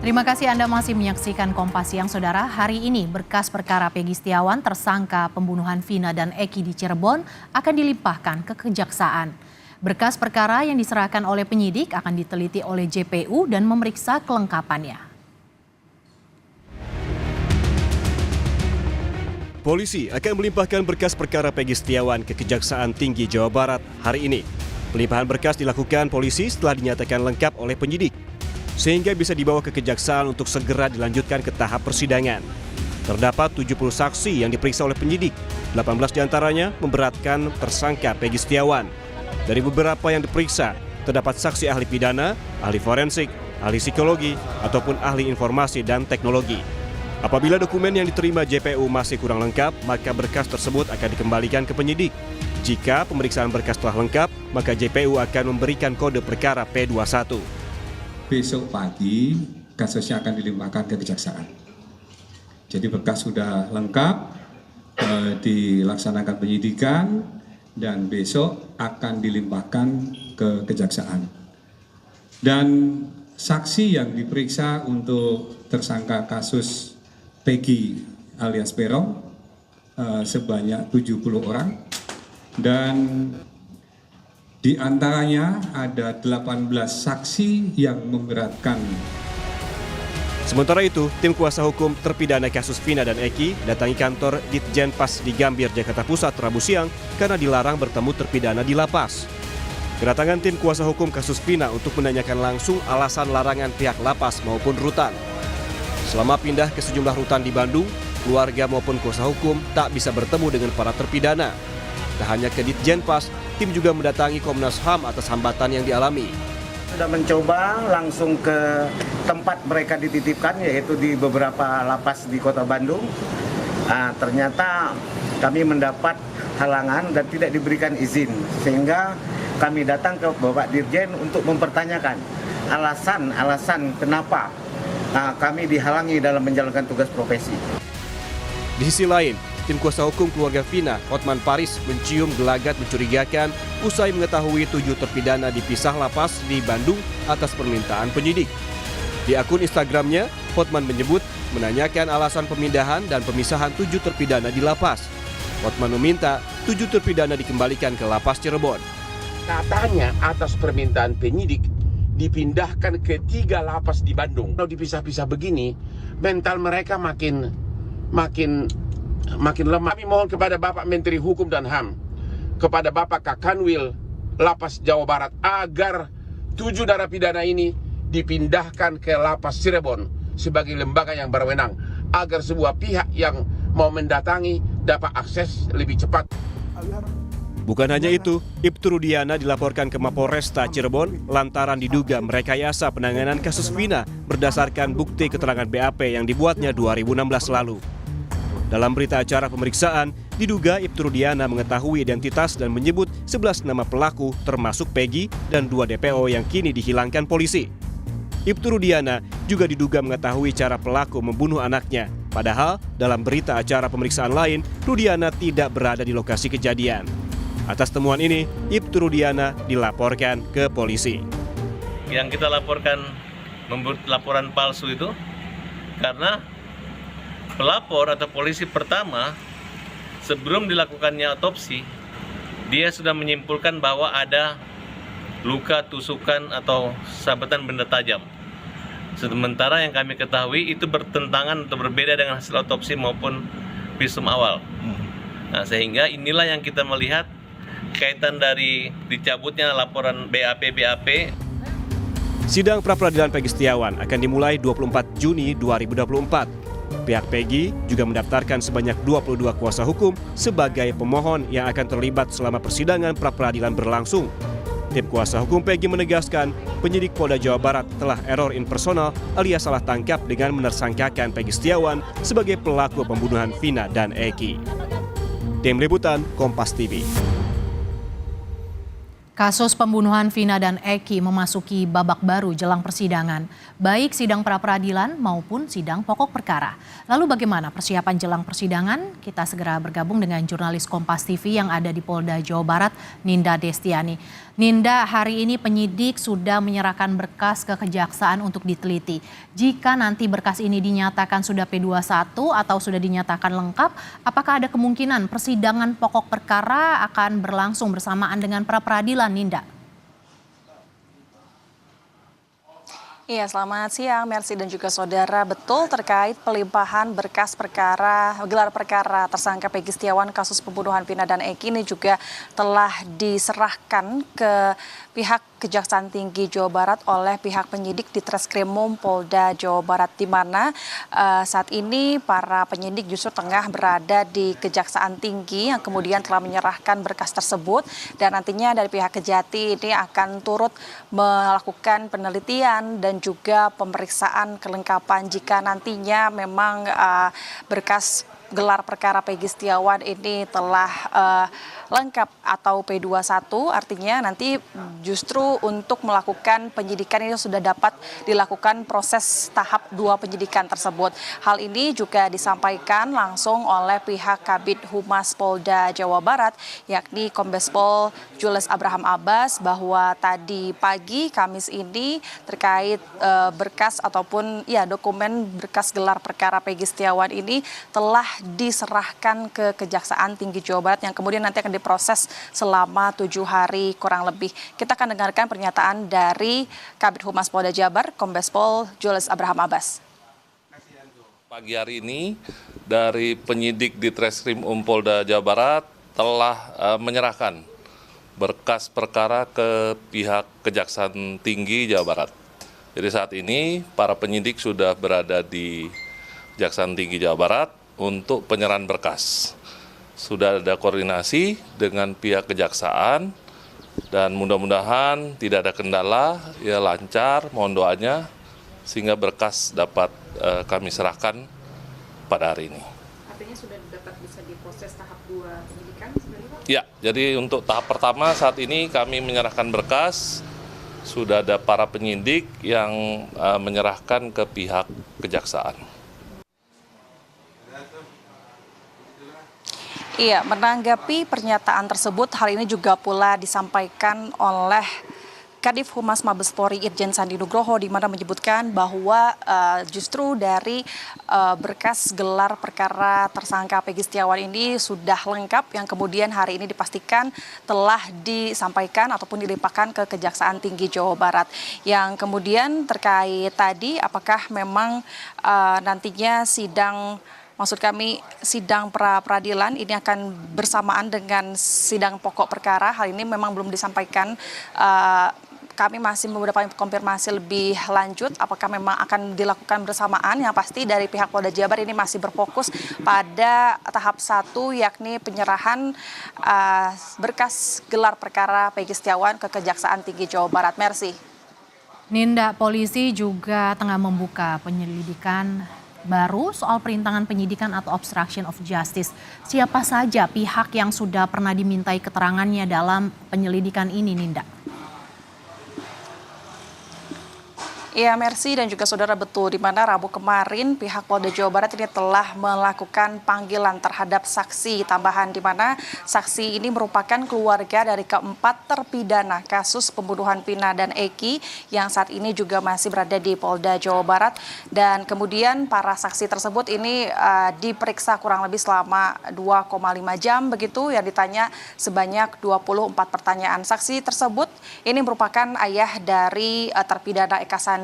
Terima kasih Anda masih menyaksikan Kompas Siang, Saudara. Hari ini berkas perkara Peggy Setiawan, tersangka pembunuhan Vina dan Eki di Cirebon, akan dilimpahkan ke Kejaksaan. Berkas perkara yang diserahkan oleh penyidik akan diteliti oleh JPU dan memeriksa kelengkapannya. Polisi akan melimpahkan berkas perkara Peggy Setiawan ke Kejaksaan Tinggi Jawa Barat hari ini. Pelimpahan berkas dilakukan polisi setelah dinyatakan lengkap oleh penyidik, sehingga bisa dibawa ke kejaksaan untuk segera dilanjutkan ke tahap persidangan. Terdapat 70 saksi yang diperiksa oleh penyidik, 18 diantaranya memberatkan tersangka Peggy Setiawan. Dari beberapa yang diperiksa, terdapat saksi ahli pidana, ahli forensik, ahli psikologi, ataupun ahli informasi dan teknologi. Apabila dokumen yang diterima JPU masih kurang lengkap, maka berkas tersebut akan dikembalikan ke penyidik. Jika pemeriksaan berkas telah lengkap, maka JPU akan memberikan kode perkara P21. Besok pagi kasusnya akan dilimpahkan ke kejaksaan. Jadi berkas sudah lengkap, dilaksanakan penyidikan, dan besok akan dilimpahkan ke kejaksaan. Dan saksi yang diperiksa untuk tersangka kasus Peggy alias Peron sebanyak 70 orang, dan di antaranya ada 18 saksi yang memberatkan. Sementara itu, tim kuasa hukum terpidana kasus Vina dan Eki datangi kantor Ditjen Pas di Gambir, Jakarta Pusat Rabu siang karena dilarang bertemu terpidana di lapas. Kedatangan tim kuasa hukum kasus Vina untuk menanyakan langsung alasan larangan pihak lapas maupun rutan. Selama pindah ke sejumlah rutan di Bandung, keluarga maupun kuasa hukum tak bisa bertemu dengan para terpidana. Tak hanya ke Ditjen Pas, tim juga mendatangi Komnas HAM atas hambatan yang dialami. Sudah mencoba langsung ke tempat mereka dititipkan, yaitu di beberapa lapas di Kota Bandung. Ternyata kami mendapat halangan dan tidak diberikan izin, sehingga kami datang ke Bapak Dirjen untuk mempertanyakan alasan kenapa kami dihalangi dalam menjalankan tugas profesi. Di sisi lain, tim kuasa hukum keluarga Vina, Hotman Paris, mencium gelagat mencurigakan usai mengetahui 7 terpidana dipisah lapas di Bandung atas permintaan penyidik. Di akun Instagramnya, Hotman menyebut menanyakan alasan pemindahan dan pemisahan 7 terpidana di lapas. Hotman meminta 7 terpidana dikembalikan ke lapas Cirebon. Katanya atas permintaan penyidik dipindahkan ke 3 lapas di Bandung. Kalau dipisah-pisah begini, mental mereka makin lemah. Kami mohon kepada Bapak Menteri Hukum dan HAM, kepada Bapak Kakanwil Lapas Jawa Barat, agar 7 narapidana ini dipindahkan ke Lapas Cirebon sebagai lembaga yang berwenang, agar sebuah pihak yang mau mendatangi dapat akses lebih cepat. Bukan hanya itu, Ibtu Rudiana dilaporkan ke Mapolresta Cirebon lantaran diduga merekayasa penanganan kasus Vina berdasarkan bukti keterangan BAP yang dibuatnya 2016 lalu. Dalam berita acara pemeriksaan, diduga Ibtu Rudiana mengetahui identitas dan menyebut 11 nama pelaku termasuk Peggy dan 2 DPO yang kini dihilangkan polisi. Ibtu Rudiana juga diduga mengetahui cara pelaku membunuh anaknya. Padahal dalam berita acara pemeriksaan lain, Rudiana tidak berada di lokasi kejadian. Atas temuan ini, Ibtu Rudiana dilaporkan ke polisi. Yang kita laporkan membuat laporan palsu itu karena pelapor atau polisi pertama, sebelum dilakukannya otopsi, dia sudah menyimpulkan bahwa ada luka tusukan atau sabetan benda tajam. Sementara yang kami ketahui itu bertentangan atau berbeda dengan hasil otopsi maupun visum awal. Nah, sehingga inilah yang kita melihat kaitan dari dicabutnya laporan BAP. Sidang pra-peradilan Peggy Setiawan akan dimulai 24 Juni 2024. Pihak Peggy juga mendaftarkan sebanyak 22 kuasa hukum sebagai pemohon yang akan terlibat selama persidangan pra-peradilan berlangsung. Tim kuasa hukum Peggy menegaskan penyidik Polda Jawa Barat telah error in personal alias salah tangkap dengan menersangkakan Peggy Setiawan sebagai pelaku pembunuhan Vina dan Eki. Tim Liputan Kompas TV. Kasus pembunuhan Vina dan Eki memasuki babak baru jelang persidangan, baik sidang pra-peradilan maupun sidang pokok perkara. Lalu bagaimana persiapan jelang persidangan? Kita segera bergabung dengan jurnalis Kompas TV yang ada di Polda Jawa Barat, Ninda Destiani. Ninda, hari ini penyidik sudah menyerahkan berkas ke kejaksaan untuk diteliti. Jika nanti berkas ini dinyatakan sudah P21 atau sudah dinyatakan lengkap, apakah ada kemungkinan persidangan pokok perkara akan berlangsung bersamaan dengan pra-peradilan, Ninda? Iya, selamat siang Mercy dan juga saudara. Betul, terkait pelimpahan berkas perkara, gelar perkara tersangka Peggy Setiawan kasus pembunuhan Vina dan Eki ini juga telah diserahkan ke pihak Kejaksaan Tinggi Jawa Barat oleh pihak penyidik di Treskrimum Polda Jawa Barat, di mana saat ini para penyidik justru tengah berada di Kejaksaan Tinggi yang kemudian telah menyerahkan berkas tersebut, dan nantinya dari pihak Kejati ini akan turut melakukan penelitian dan juga pemeriksaan kelengkapan jika nantinya memang berkas gelar perkara Peggy Setiawan ini telah lengkap atau P21, artinya nanti justru untuk melakukan penyidikan ini sudah dapat dilakukan proses tahap 2 penyidikan tersebut. Hal ini juga disampaikan langsung oleh pihak Kabid Humas Polda Jawa Barat, yakni Kombes Pol Jules Abraham Abbas, bahwa tadi pagi Kamis ini terkait berkas ataupun dokumen berkas gelar perkara Peggy Setiawan ini telah diserahkan ke Kejaksaan Tinggi Jawa Barat yang kemudian nanti akan diproses selama 7 hari kurang lebih. Kita akan dengarkan pernyataan dari Kabid Humas Polda Jabar, Kombes Pol Jules Abraham Abbas. Pagi hari ini dari penyidik di Treskrimum Polda Jawa Barat telah menyerahkan berkas perkara ke pihak Kejaksaan Tinggi Jawa Barat. Jadi saat ini para penyidik sudah berada di Kejaksaan Tinggi Jawa Barat untuk penyerahan berkas. Sudah ada koordinasi dengan pihak kejaksaan dan mudah-mudahan tidak ada kendala, ya lancar, mohon doanya sehingga berkas dapat kami serahkan pada hari ini. Artinya sudah dapat bisa diproses tahap 2 penyidikan sebenarnya, Pak? Ya, jadi untuk tahap pertama saat ini kami menyerahkan berkas, sudah ada para penyidik yang menyerahkan ke pihak kejaksaan. Iya, menanggapi pernyataan tersebut, hal ini juga pula disampaikan oleh Kadif Humas Mabes Polri Irjen Sandi Nugroho, di mana menyebutkan bahwa justru dari berkas gelar perkara tersangka Peggy Setiawan ini sudah lengkap, yang kemudian hari ini dipastikan telah disampaikan ataupun dilimpahkan ke Kejaksaan Tinggi Jawa Barat. Yang kemudian terkait tadi apakah memang nantinya sidang pra-peradilan ini akan bersamaan dengan sidang pokok perkara. Hal ini memang belum disampaikan. Kami masih mendapatkan konfirmasi lebih lanjut apakah memang akan dilakukan bersamaan. Yang pasti dari pihak Polda Jabar ini masih berfokus pada tahap 1, yakni penyerahan berkas gelar perkara Peggy Setiawan ke Kejaksaan Tinggi Jawa Barat. Mercy. Ninda, polisi juga tengah membuka penyelidikan baru soal perintangan penyidikan atau obstruction of justice. Siapa saja pihak yang sudah pernah dimintai keterangannya dalam penyelidikan ini, Ninda? Iya, Mercy dan juga saudara, betul, di mana Rabu kemarin pihak Polda Jawa Barat ini telah melakukan panggilan terhadap saksi tambahan, di mana saksi ini merupakan keluarga dari keempat terpidana kasus pembunuhan Vina dan Eki yang saat ini juga masih berada di Polda Jawa Barat, dan kemudian para saksi tersebut ini diperiksa kurang lebih selama 2,5 jam begitu, yang ditanya sebanyak 24 pertanyaan. Saksi tersebut ini merupakan ayah dari terpidana Eka Sandi,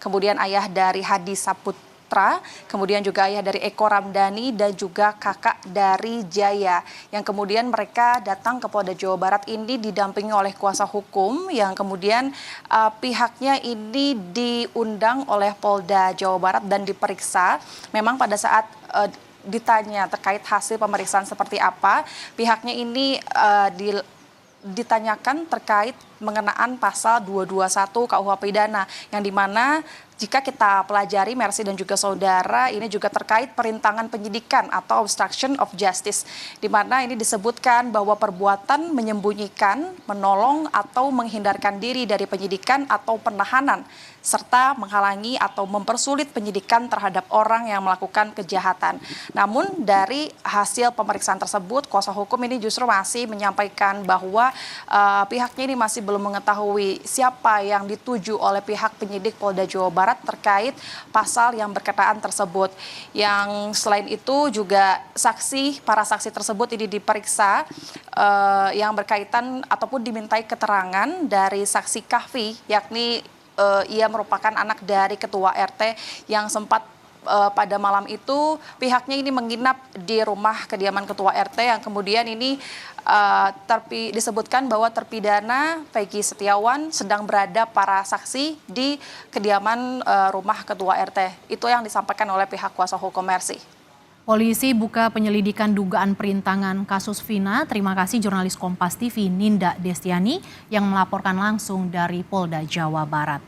kemudian ayah dari Hadi Saputra, kemudian juga ayah dari Eko Ramdhani dan juga kakak dari Jaya, yang kemudian mereka datang ke Polda Jawa Barat ini didampingi oleh kuasa hukum, yang kemudian pihaknya ini diundang oleh Polda Jawa Barat dan diperiksa. Memang pada saat ditanya terkait hasil pemeriksaan seperti apa, pihaknya ini ditanyakan terkait mengenaan pasal 221 KUH pidana, yang dimana jika kita pelajari, Mercy dan juga saudara, ini juga terkait perintangan penyidikan atau obstruction of justice, di mana ini disebutkan bahwa perbuatan menyembunyikan, menolong atau menghindarkan diri dari penyidikan atau penahanan, serta menghalangi atau mempersulit penyidikan terhadap orang yang melakukan kejahatan. Namun dari hasil pemeriksaan tersebut, kuasa hukum ini justru masih menyampaikan bahwa pihaknya ini masih belum mengetahui siapa yang dituju oleh pihak penyidik Polda Jawa Barat terkait pasal yang berkenaan tersebut. Yang selain itu juga para saksi tersebut ini diperiksa yang berkaitan ataupun dimintai keterangan dari saksi Kahfi, yakni ia merupakan anak dari ketua RT yang sempat pada malam itu pihaknya ini menginap di rumah kediaman ketua RT yang kemudian ini disebutkan bahwa terpidana Peggy Setiawan sedang berada para saksi di kediaman rumah ketua RT. Itu yang disampaikan oleh pihak kuasa hukum Mercy. Polisi buka penyelidikan dugaan perintangan kasus Vina. Terima kasih jurnalis Kompas TV Ninda Destiani yang melaporkan langsung dari Polda Jawa Barat.